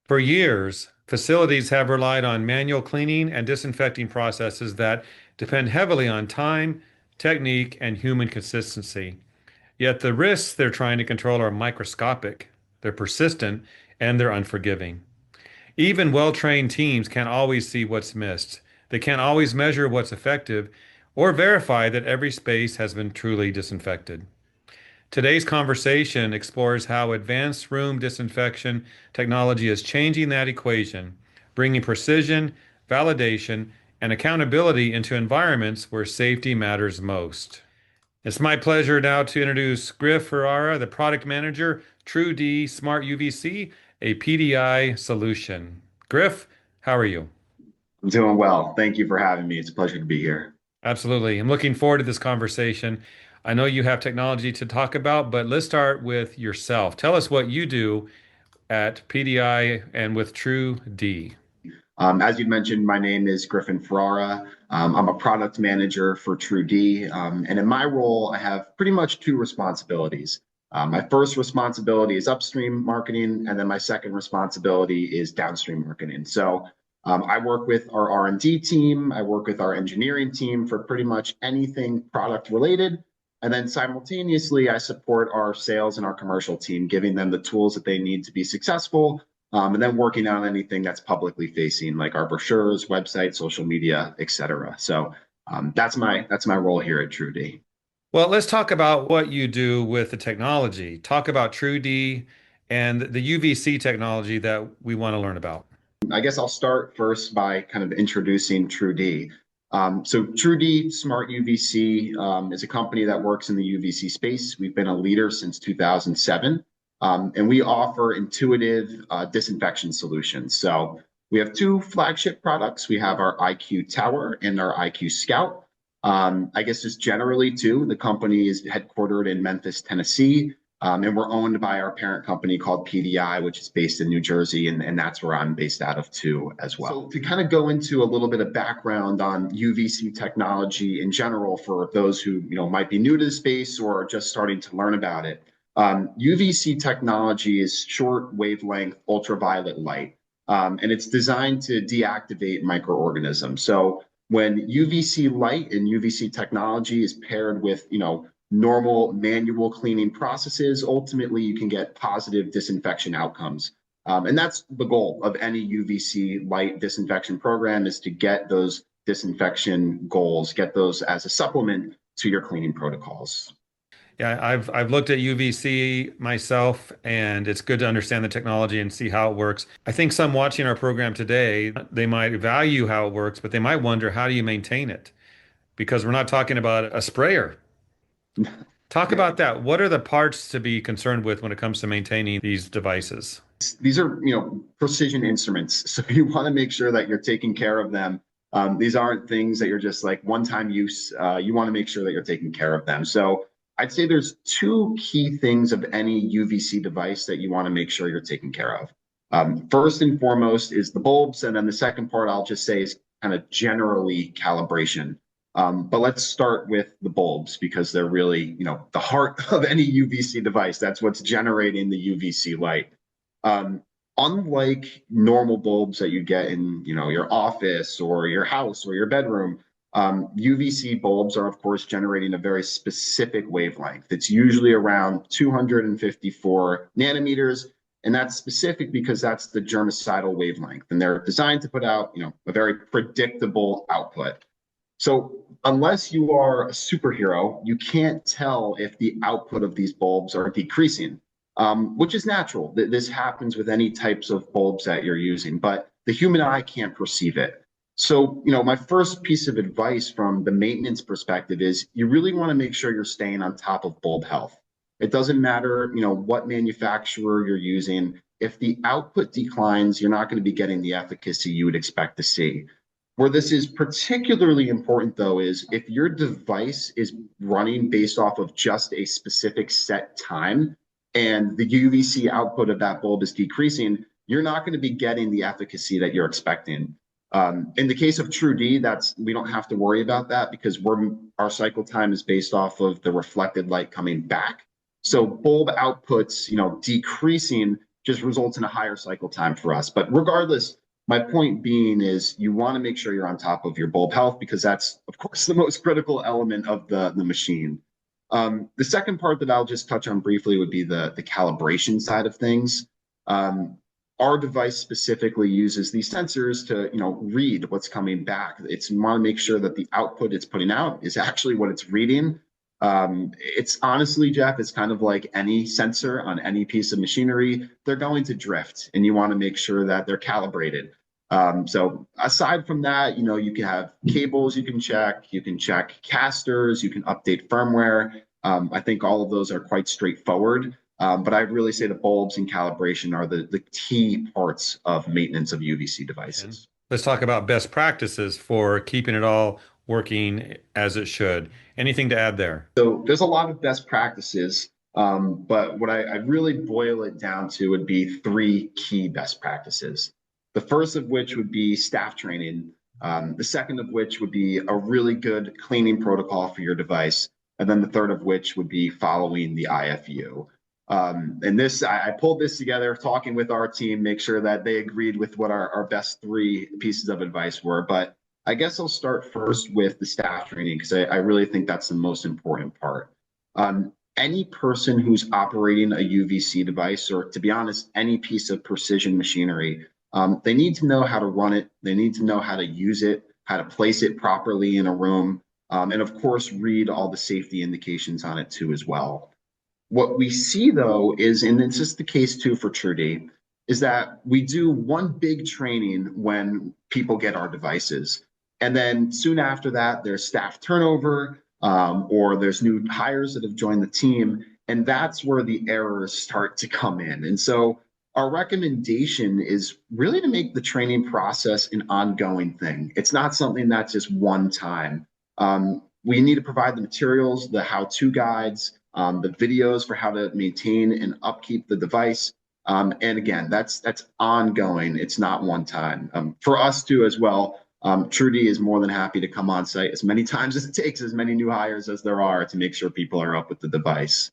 For years, facilities have relied on manual cleaning and disinfecting processes that depend heavily on time, technique, and human consistency. Yet the risks they're trying to control are microscopic, they're persistent, and they're unforgiving. Even well-trained teams can't always see what's missed. They can't always measure what's effective or verify that every space has been truly disinfected. Today's conversation explores how advanced room disinfection technology is changing that equation, bringing precision, validation, and accountability into environments where safety matters most. It's my pleasure now to introduce Griff Ferrara, the product manager, Tru-D Smart UVC, a PDI solution. Griff, how are you? I'm doing well. Thank you for having me. It's a pleasure to be here. Absolutely. I'm looking forward to this conversation. I know you have technology to talk about, but let's start with yourself. Tell us what you do at PDI and with Tru-D. As you mentioned, my name is Griffin Ferrara. I'm a product manager for Tru-D, and in my role, I have pretty much two responsibilities. My first responsibility is upstream marketing, and then my second responsibility is downstream marketing. I work with our R&D team, I work with our engineering team for pretty much anything product related. And then simultaneously, I support our sales and our commercial team, giving them the tools that they need to be successful, and then working on anything that's publicly facing, like our brochures, website, social media, etc. That's my role here at Tru-D. Well, let's talk about what you do with the technology. Talk about Tru-D and the UVC technology that we want to learn about. I guess I'll start first by kind of introducing Tru-D. Tru-D Smart UVC is a company that works in the UVC space. We've been a leader since 2007, and we offer intuitive disinfection solutions. So we have two flagship products. We have our IQ Tower and our IQ Scout. I guess just generally too, the company is headquartered in Memphis, Tennessee. And we're owned by our parent company called PDI, which is based in New Jersey, and that's where I'm based out of too as well. So to kind of go into a little bit of background on UVC technology in general for those who might be new to the space or just starting to learn about it, UVC technology is short wavelength ultraviolet light, and it's designed to deactivate microorganisms. So when UVC light and UVC technology is paired with normal manual cleaning processes, ultimately you can get positive disinfection outcomes. And that's the goal of any UVC light disinfection program, is to get those disinfection goals, get those as a supplement to your cleaning protocols. Yeah, I've looked at UVC myself, and it's good to understand the technology and see how it works. I think some watching our program today, they might value how it works, but they might wonder, how do you maintain it? Because we're not talking about a sprayer. Talk Yeah, about that. What are the parts to be concerned with when it comes to maintaining these devices? these are precision instruments, so you want to make sure that you're taking care of them. These aren't things that you're just like one-time use. You want to make sure that you're taking care of them. So I'd say there's two key things of any UVC device that you want to make sure you're taking care of. First and foremost is the bulbs, and then the second part I'll just say is kind of generally calibration. But let's start with the bulbs because they're really, the heart of any UVC device. That's what's generating the UVC light. Um, Unlike normal bulbs that you get in, your office or your house or your bedroom, UVC bulbs are, of course, generating a very specific wavelength. It's usually around 254 nanometers, and that's specific because that's the germicidal wavelength, and they're designed to put out, a very predictable output. So unless you are a superhero, you can't tell if the output of these bulbs are decreasing, which is natural. This happens with any types of bulbs that you're using, but the human eye can't perceive it. So, my first piece of advice from the maintenance perspective is you really want to make sure you're staying on top of bulb health. It doesn't matter, what manufacturer you're using. If the output declines, you're not going to be getting the efficacy you would expect to see. Where this is particularly important, though, is if your device is running based off of just a specific set time and the UVC output of that bulb is decreasing, you're not going to be getting the efficacy that you're expecting. In the case of Tru-D, we don't have to worry about that because our cycle time is based off of the reflected light coming back. So bulb outputs, decreasing just results in a higher cycle time for us. But regardless, my point being is you want to make sure you're on top of your bulb health because that's, of course, the most critical element of the machine. The second part that I'll just touch on briefly would be the calibration side of things. Our device specifically uses these sensors to, read what's coming back. It's want to make sure that the output it's putting out is actually what it's reading. It's honestly, Jeff, it's kind of like any sensor on any piece of machinery. They're going to drift, and you want to make sure that they're calibrated. So aside from that, you can have cables you can check casters, you can update firmware. I think all of those are quite straightforward. But I really say the bulbs and calibration are the key parts of maintenance of UVC devices. Let's talk about best practices for keeping it all working as it should. Anything to add there? So there's a lot of best practices, but what I really boil it down to would be three key best practices. The first of which would be staff training. The second of which would be a really good cleaning protocol for your device. And then the third of which would be following the IFU. And this, I pulled this together, talking with our team, make sure that they agreed with what our best three pieces of advice were. But I guess I'll start first with the staff training because I really think that's the most important part. Any person who's operating a UVC device, or to be honest, any piece of precision machinery, they need to know how to run it. They need to know how to use it, how to place it properly in a room, and of course, read all the safety indications on it too as well. What we see though is, and it's just the case too for Tru-D, is that we do one big training when people get our devices. And then soon after that, there's staff turnover, or there's new hires that have joined the team. And that's where the errors start to come in. And so our recommendation is really to make the training process an ongoing thing. It's not something that's just one time. We need to provide the materials, the how-to guides, the videos for how to maintain and upkeep the device. And again, that's ongoing. It's not one time. For us too as well, Tru-D is more than happy to come on site as many times as it takes, as many new hires as there are, to make sure people are up with the device.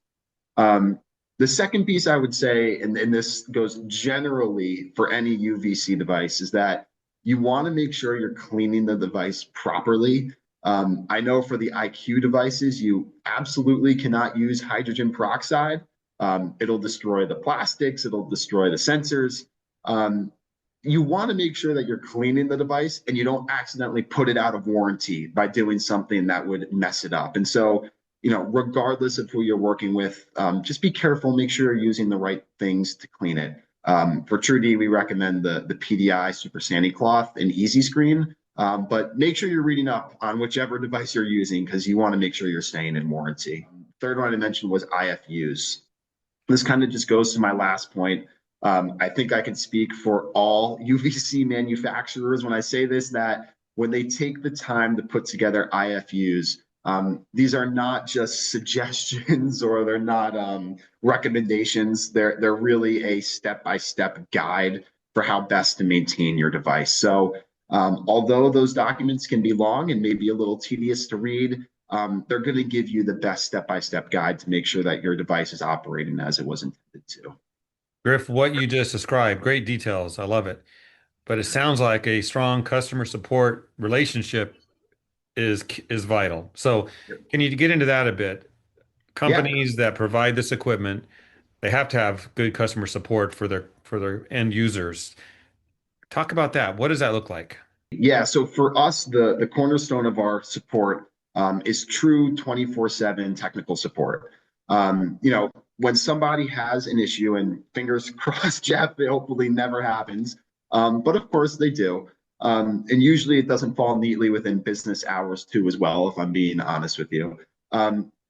The second piece I would say, and this goes generally for any UVC device, is that you want to make sure you're cleaning the device properly. I know for the IQ devices, you absolutely cannot use hydrogen peroxide. It'll destroy the plastics, it'll destroy the sensors. You want to make sure that you're cleaning the device and you don't accidentally put it out of warranty by doing something that would mess it up. And so, regardless of who you're working with, just be careful, make sure you're using the right things to clean it. For Tru-D, we recommend the PDI Super Sandy Cloth and Easy Screen. But make sure you're reading up on whichever device you're using because you want to make sure you're staying in warranty. Third one I mentioned was IFUs. This kind of just goes to my last point. I think I can speak for all UVC manufacturers when I say this, that when they take the time to put together IFUs, these are not just suggestions or they're not recommendations. They're really a step-by-step guide for how best to maintain your device. So although those documents can be long and maybe a little tedious to read, they're going to give you the best step-by-step guide to make sure that your device is operating as it was intended to. Griff, what you just described, great details. I love it. But it sounds like a strong customer support relationship is vital. So can you get into that a bit? Yeah. Companies that provide this equipment, they have to have good customer support for their end users. Talk about that. What does that look like? Yeah, so for us, the cornerstone of our support is true 24/7 technical support. When somebody has an issue, and fingers crossed, Jeff, it hopefully never happens, but of course they do. And usually it doesn't fall neatly within business hours too, as well, if I'm being honest with you.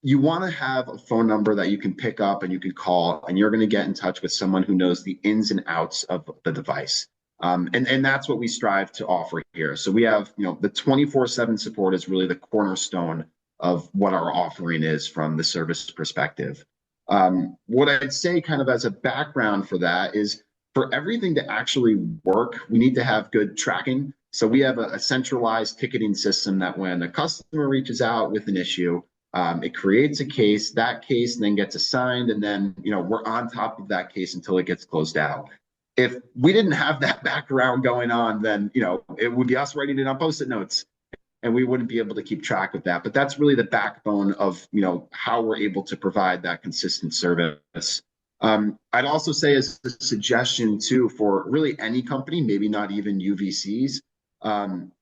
You want to have a phone number that you can pick up and you can call, and you're going to get in touch with someone who knows the ins and outs of the device. And that's what we strive to offer here. So we have, the 24/7 support is really the cornerstone of what our offering is from the service perspective. What I'd say kind of as a background for that is for everything to actually work, we need to have good tracking. So we have a centralized ticketing system that when a customer reaches out with an issue, It creates a case, that case then gets assigned, and then, we're on top of that case until it gets closed out. If we didn't have that background going on, then, it would be us writing it on Post-it notes and we wouldn't be able to keep track of that. But that's really the backbone of, how we're able to provide that consistent service. I'd also say as a suggestion too, for really any company, maybe not even UVCs,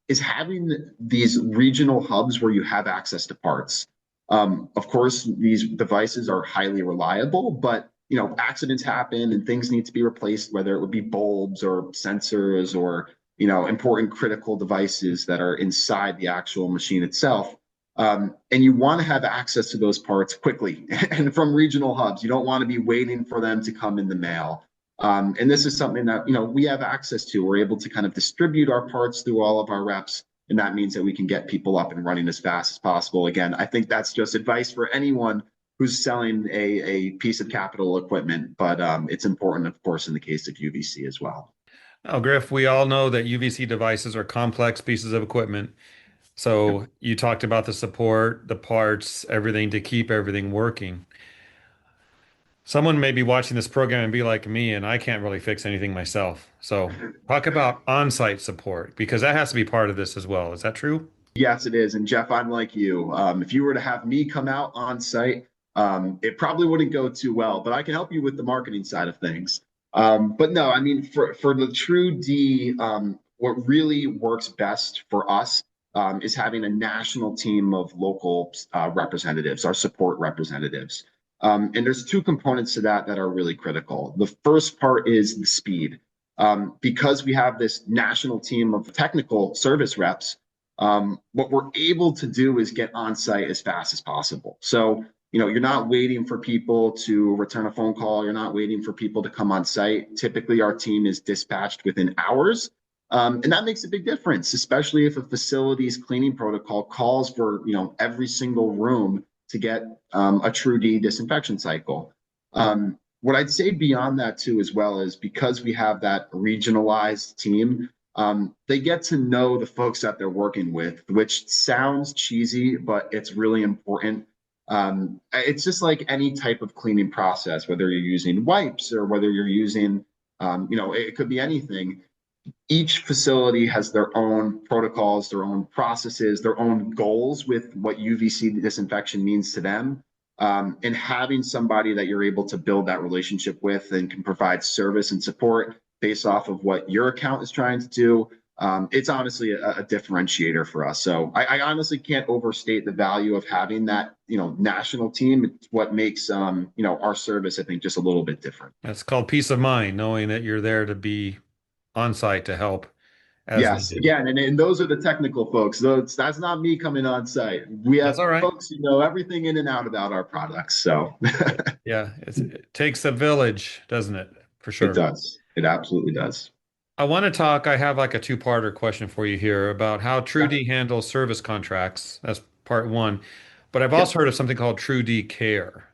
is having these regional hubs where you have access to parts. Of course, these devices are highly reliable, but accidents happen and things need to be replaced, whether it would be bulbs or sensors or important critical devices that are inside the actual machine itself. And you want to have access to those parts quickly and from regional hubs. You don't want to be waiting for them to come in the mail. And this is something that we have access to. We're able to kind of distribute our parts through all of our reps, and that means that we can get people up and running as fast as possible. Again, I think that's just advice for anyone who's selling a piece of capital equipment, but it's important, of course, in the case of UVC as well. Now, Griff, we all know that UVC devices are complex pieces of equipment. So you talked about the support, the parts, everything to keep everything working. Someone may be watching this program and be like me, and I can't really fix anything myself. So talk about on-site support because that has to be part of this as well. Is that true? Yes, it is. And Jeff, I'm like you. If you were to have me come out on site, it probably wouldn't go too well, but I can help you with the marketing side of things. But no, I mean, for the Tru-D, what really works best for us is having a national team of local representatives, our support representatives. And there's two components to that are really critical. The first part is the speed. Because we have this national team of technical service reps, what we're able to do is get on site as fast as possible. So, you're not waiting for people to return a phone call. You're not waiting for people to come on site. Typically, our team is dispatched within hours. And that makes a big difference, especially if a facility's cleaning protocol calls for, every single room to get a Tru-D disinfection cycle. What I'd say beyond that too, as well, is because we have that regionalized team, they get to know the folks that they're working with, which sounds cheesy, but it's really important. It's just like any type of cleaning process, whether you're using wipes or whether you're using, it could be anything. Each facility has their own protocols, their own processes, their own goals with what UVC disinfection means to them. And having somebody that you're able to build that relationship with and can provide service and support based off of what your account is trying to do, it's honestly a differentiator for us. So I honestly can't overstate the value of having that, national team. It's what makes, our service, I think, just a little bit different. That's called peace of mind, knowing that you're there to be on site to help as Yes, needed. again, and those are the technical folks. That's not me coming on site. We That's have all right. folks who know everything in and out about our products. So Yeah, it takes a village, doesn't it? For it sure. does. It absolutely does. I want to talk, I have like a two-parter question for you here about how Yeah. Tru-D handles service contracts. That's part one. But I've Yeah. also heard of something called Tru-D Care.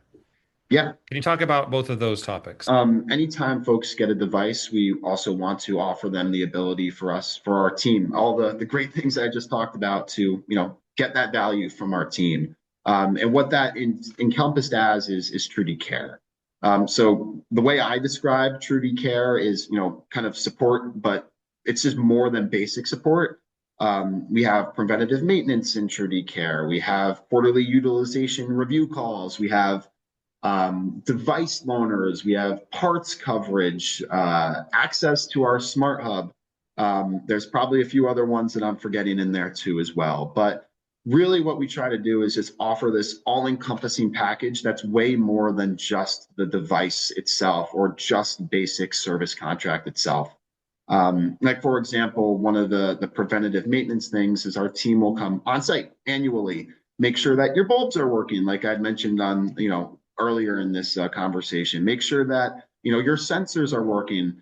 Yeah. Can you talk about both of those topics? Anytime folks get a device, we also want to offer them the ability for our team, all the great things I just talked about to, get that value from our team. And what that encompassed as is Tru-D Care. So the way I describe Tru-D Care is, kind of support, but it's just more than basic support. We have preventative maintenance in Tru-D Care. We have quarterly utilization review calls. We have device loaners, we have parts coverage, access to our smart hub. There's probably a few other ones that I'm forgetting in there too as well. But really what we try to do is just offer this all-encompassing package that's way more than just the device itself or just basic service contract itself. Like for example, one of the preventative maintenance things is our team will come on site annually, make sure that your bulbs are working, like I'd mentioned on, earlier in this conversation. Make sure that your sensors are working.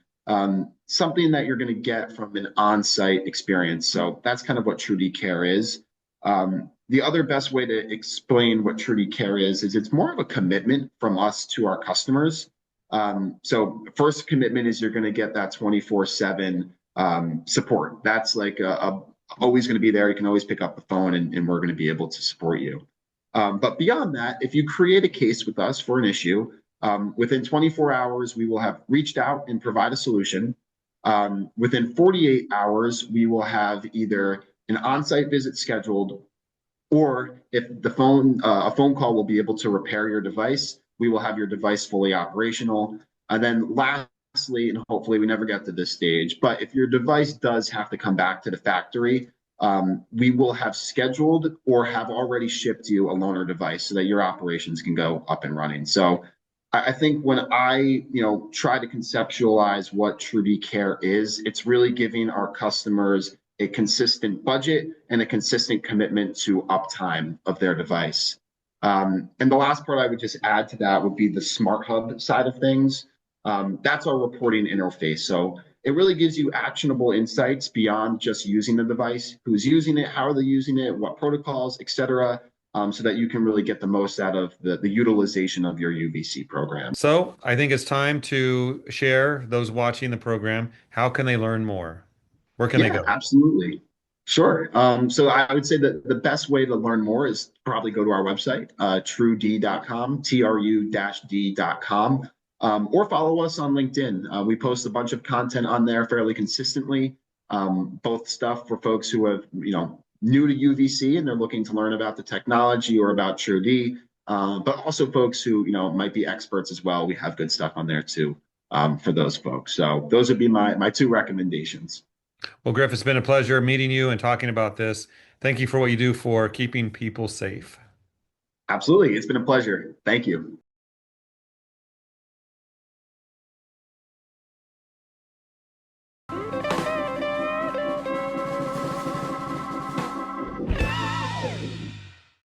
Something that you're going to get from an on-site experience. So that's kind of what Tru-D Care is. The other best way to explain what Tru-D Care is it's more of a commitment from us to our customers. So first commitment is you're going to get that 24/7 support. That's like always going to be there. You can always pick up the phone and we're going to be able to support you. But beyond that, if you create a case with us for an issue, within 24 hours, we will have reached out and provide a solution. Within 48 hours, we will have either an on-site visit scheduled, or if a phone call will be able to repair your device, we will have your device fully operational. And then lastly, and hopefully we never get to this stage, but if your device does have to come back to the factory, we will have scheduled or have already shipped you a loaner device so that your operations can go up and running. So I think when I try to conceptualize what Tru-D Care is, it's really giving our customers a consistent budget and a consistent commitment to uptime of their device. And the last part I would just add to that would be the Smart Hub side of things. That's our reporting interface. So it really gives you actionable insights beyond just using the device, who's using it, how are they using it, what protocols, et cetera, so that you can really get the most out of the utilization of your UVC program. So I think it's time to share those watching the program. How can they learn more? Where can they Yeah, go? absolutely. Sure. So I would say that the best way to learn more is probably go to our website, Tru-D.com, Tru-D-com, or follow us on LinkedIn. We post a bunch of content on there fairly consistently, both stuff for folks who have, new to UVC and they're looking to learn about the technology or about Tru-D, but also folks who, might be experts as well. We have good stuff on there too, for those folks. So those would be my two recommendations. Well, Griff, it's been a pleasure meeting you and talking about this. Thank you for what you do for keeping people safe. Absolutely. It's been a pleasure. Thank you.